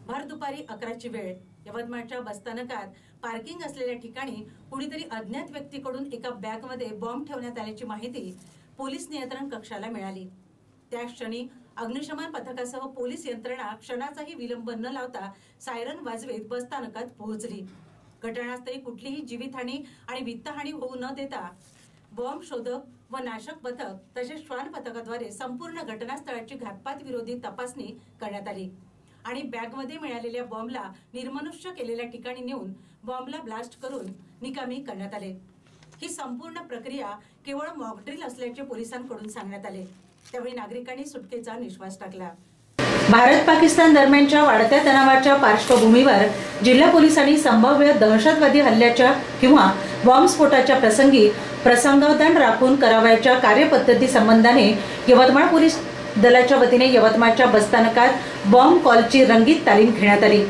भर दुपारी 11ची वेळ यवतमाळच्या बसस्थानकात पार्किंग असलेल्या ठिकाणी कुणीतरी अज्ञात व्यक्तीकडून एका बॅगमध्ये बॉम्ब ठेवण्यात आल्याची माहिती पोलीस नियंत्रण कक्षाला मिळाली। त्या क्षणी अग्निशमन पथकासह पोलीस यंत्रणा क्षणाचाही विलंब न लावता सायरन वाजवीत बसस्थानकात पोहोचली। घटनास्थळी कुठलीही जीवितहानी आणि वित्तहानी होऊ न देता बॉम्ब शोधक व नाशक पथक तसेच श्वान पथकाद्वारे संपूर्ण घटनास्थळाची घातपात विरोधी तपासणी करण्यात आली आणि बॅगमध्ये मिळालेल्या बॉम्बला निर्मनुष्य केलेल्या ठिकाणी नेऊन बॉम्बला ब्लास्ट करून निकामी करण्यात आले। ही संपूर्ण प्रक्रिया केवळ मॉक ड्रिल असल्याचे पोलिसांकडून सांगण्यात आले। त्यावेळी नागरिकांनी सुटकेचा निश्वास टाकला। भारत पाकिस्तान दरम्यानच्या वाढत्या तणावाच्या पार्श्वभूमीवर जिल्हा पोलिसांनी संभाव्य दहशतवादी हल्ल्याच्या किंवा बॉम्बस्फोटाच्या प्रसंगी प्रसंगावधान राखून करावयाच्या कार्यपद्धती संबंधाने यवतमाळ पोलीस दलाच्या वतीने यवतमाळच्या बसस्थानकात बॉम्ब कॉलची रंगीत तालीम घेण्यात आली।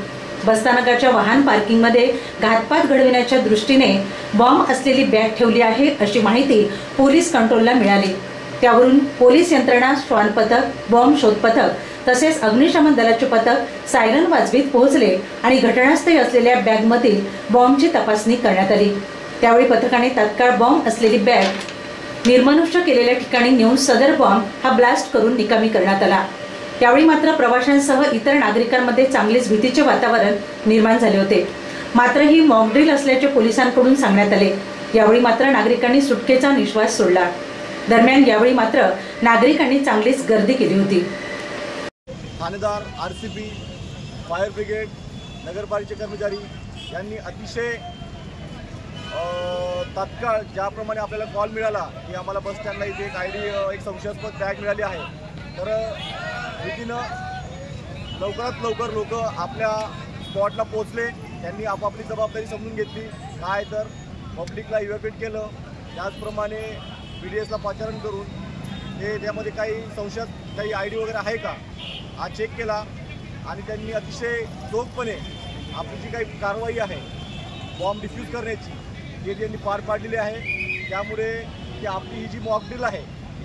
बसस्थानकाच्या वाहन पार्किंगमध्ये घातपात घडविण्याच्या दृष्टीने बॉम्ब असलेली बॅग ठेवली आहे अशी माहिती पोलीस कंट्रोलला मिळाली। त्यावरून पोलीस यंत्रणा, श्वान पथक, बॉम्ब शोध पथक तसेच अग्निशमन दलाचे पथक सायरन वाजवीत पोहोचले आणि घटनास्थळी असलेल्या बॅगमधील बॉम्बची तपासणी करण्यात आली। त्यावेळी पथकाने तात्काळ बॉम्ब असलेली बॅग निर्मनुष्य केलेल्या ठिकाणी नेऊन सदर बॉम्ब हा ब्लास्ट करून निकामी करण्यात आला। त्यावेळी मात्र प्रवाशांसह इतर नागरिकांमध्ये चांगलेच भीतीचे वातावरण निर्माण झाले होते। मात्र ही मॉक ड्रिल असल्याचे पोलिसांकडून सांगण्यात आले। यावेळी मात्र नागरिकांनी सुटकेचा निश्वास सोडला। दरम्यान यावेळी मात्र नागरिकांनी चांगलीच गर्दी केली होती। ठाणेदार, आरसीबी, फायर ब्रिगेड, नगरपालिकेचे कर्मचारी यांनी अतिशय तात्काळ ज्याप्रमाणे आपल्याला कॉल मिळाला की आम्हाला बस स्टँडला इथे एक संशयास्पद बॅग मिळाली आहे, तर भीतीनं लवकरात लवकर लोक आपल्या स्पॉटला पोहोचले। त्यांनी आपापली जबाबदारी समजून घेतली, काय तर पब्लिकला इव्हॅक्युएट केलं। त्याचप्रमाणे BDSला पाचारण करून हे त्यामध्ये काही संशयात काही ID वगैरे आहे का हा चेक केला आणि त्यांनी अतिशय चोखपणे आपली जी काही कारवाई आहे बॉम्ब डिफ्यूज करण्याची जे त्यांनी पार पाडलेली आहे। त्यामुळे की आपली ही जी मॉक ड्रिल आहे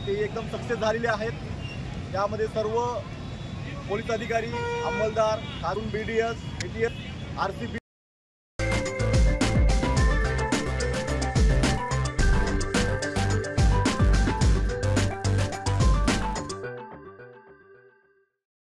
ते एकदम सक्सेस झालेली आहेत। त्यामध्ये सर्व पोलीस अधिकारी, अंमलदार, कारून BDS, ATS, RCB